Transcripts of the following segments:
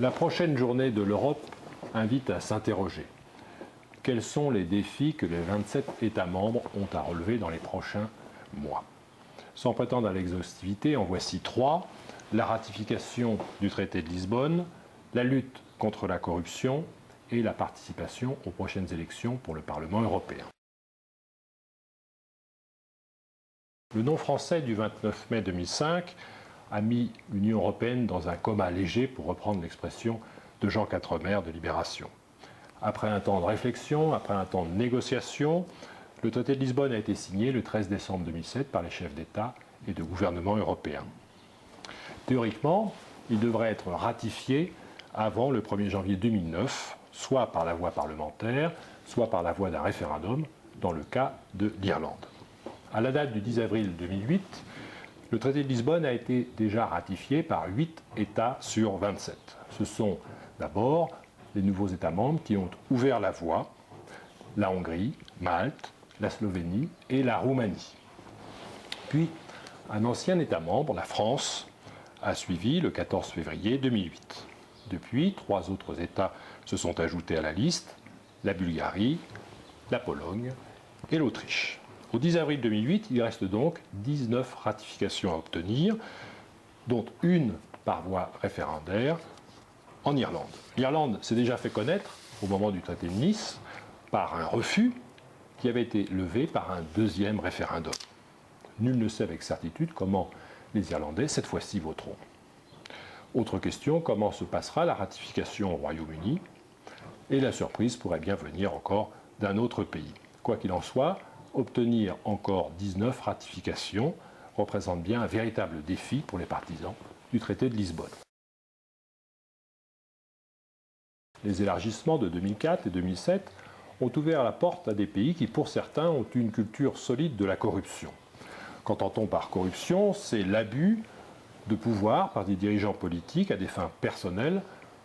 La prochaine journée de l'Europe invite à s'interroger. Quels sont les défis que les 27 États membres ont à relever dans les prochains mois? Sans prétendre à l'exhaustivité, en voici 3. La ratification du traité de Lisbonne, la lutte contre la corruption et la participation aux prochaines élections pour le Parlement européen. Le nom français du 29 mai 2005 a mis l'Union européenne dans un coma léger, pour reprendre l'expression de Jean Quatremer de Libération. Après un temps de réflexion, après un temps de négociation, le traité de Lisbonne a été signé le 13 décembre 2007 par les chefs d'État et de gouvernement européens. Théoriquement, il devrait être ratifié avant le 1er janvier 2009, soit par la voie parlementaire, soit par la voie d'un référendum, dans le cas de l'Irlande. À la date du 10 avril 2008, le traité de Lisbonne a été déjà ratifié par 8 États sur 27. Ce sont d'abord les nouveaux États membres qui ont ouvert la voie: la Hongrie, Malte, la Slovénie et la Roumanie. Puis, un ancien État membre, la France, a suivi le 14 février 2008. Depuis, 3 autres États se sont ajoutés à la liste: la Bulgarie, la Pologne et l'Autriche. Au 10 avril 2008, il reste donc 19 ratifications à obtenir, dont une par voie référendaire en Irlande. L'Irlande s'est déjà fait connaître, au moment du traité de Nice, par un refus qui avait été levé par un deuxième référendum. Nul ne sait avec certitude comment les Irlandais, cette fois-ci, voteront. Autre question, comment se passera la ratification au Royaume-Uni? Et la surprise pourrait bien venir encore d'un autre pays. Quoi qu'il en soit, obtenir encore 19 ratifications représente bien un véritable défi pour les partisans du traité de Lisbonne. Les élargissements de 2004 et 2007 ont ouvert la porte à des pays qui, pour certains, ont une culture solide de la corruption. Qu'entend-on par corruption? C'est l'abus de pouvoir par des dirigeants politiques à des fins personnelles,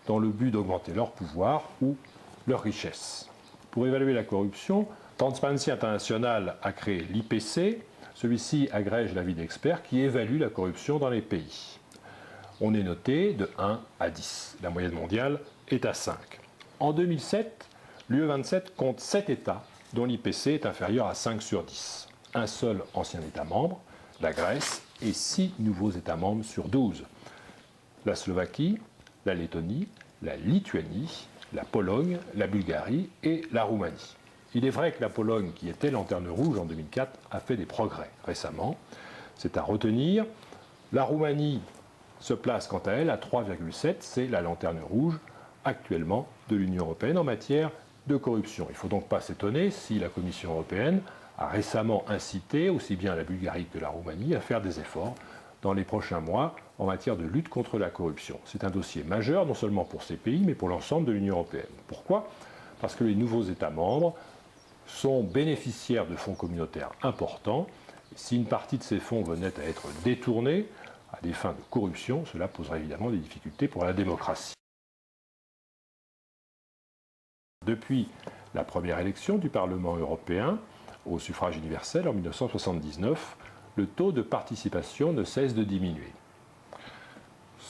dans le but d'augmenter leur pouvoir ou leur richesse. Pour évaluer la corruption, Transparency International a créé l'IPC. Celui-ci agrège l'avis d'experts qui évaluent la corruption dans les pays. On est noté de 1 à 10. La moyenne mondiale est à 5. En 2007, l'UE27 compte 7 États dont l'IPC est inférieur à 5 sur 10. Un seul ancien État membre, la Grèce, et 6 nouveaux États membres sur 12. La Slovaquie, la Lettonie, la Lituanie, la Pologne, la Bulgarie et la Roumanie. Il est vrai que la Pologne, qui était lanterne rouge en 2004, a fait des progrès récemment. C'est à retenir. La Roumanie se place quant à elle à 3,7. C'est la lanterne rouge actuellement de l'Union européenne en matière de corruption. Il ne faut donc pas s'étonner si la Commission européenne a récemment incité aussi bien la Bulgarie que la Roumanie à faire des efforts dans les prochains mois en matière de lutte contre la corruption. C'est un dossier majeur, non seulement pour ces pays, mais pour l'ensemble de l'Union européenne. Pourquoi? Parce que les nouveaux États membres sont bénéficiaires de fonds communautaires importants. Si une partie de ces fonds venait à être détournée à des fins de corruption, cela poserait évidemment des difficultés pour la démocratie. Depuis la première élection du Parlement européen au suffrage universel en 1979, le taux de participation ne cesse de diminuer.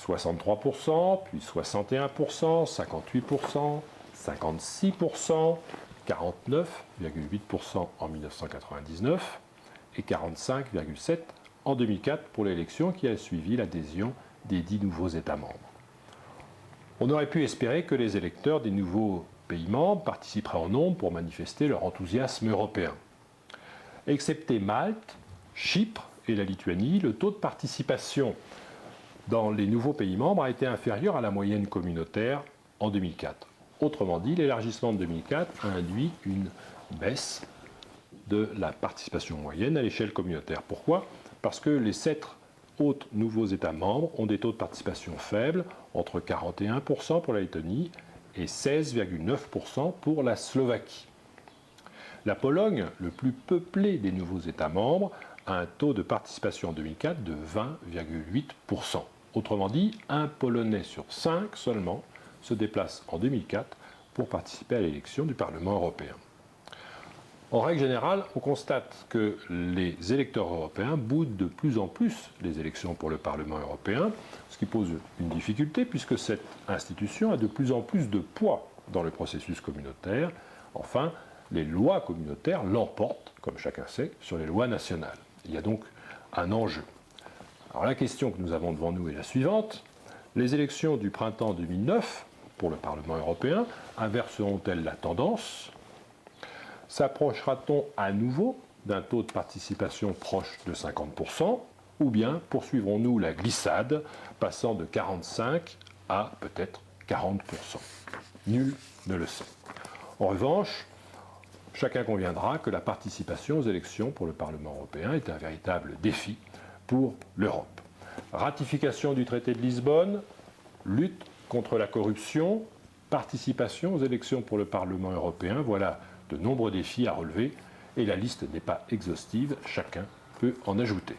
63%, puis 61%, 58%, 56%, 49,8% en 1999 et 45,7% en 2004 pour l'élection qui a suivi l'adhésion des 10 nouveaux États membres. On aurait pu espérer que les électeurs des nouveaux pays membres participeraient en nombre pour manifester leur enthousiasme européen. Excepté Malte, Chypre et la Lituanie, le taux de participation dans les nouveaux pays membres a été inférieur à la moyenne communautaire en 2004. Autrement dit, l'élargissement de 2004 a induit une baisse de la participation moyenne à l'échelle communautaire. Pourquoi? Parce que les 7 autres nouveaux États membres ont des taux de participation faibles, entre 41% pour la Lettonie et 16,9% pour la Slovaquie. La Pologne, le plus peuplé des nouveaux États membres, a un taux de participation en 2004 de 20,8%. Autrement dit, un Polonais sur 5 seulement se déplace en 2004 pour participer à l'élection du Parlement européen. En règle générale, on constate que les électeurs européens boudent de plus en plus les élections pour le Parlement européen, ce qui pose une difficulté puisque cette institution a de plus en plus de poids dans le processus communautaire. Enfin, les lois communautaires l'emportent, comme chacun sait, sur les lois nationales. Il y a donc un enjeu. Alors la question que nous avons devant nous est la suivante. Les élections du printemps 2009 pour le Parlement européen inverseront-elles la tendance ? S'approchera-t-on à nouveau d'un taux de participation proche de 50% ou bien poursuivrons-nous la glissade passant de 45 à peut-être 40%? Nul ne le sait. En revanche, chacun conviendra que la participation aux élections pour le Parlement européen est un véritable défi pour l'Europe. Ratification du traité de Lisbonne, lutte contre la corruption, participation aux élections pour le Parlement européen, voilà de nombreux défis à relever et la liste n'est pas exhaustive, chacun peut en ajouter.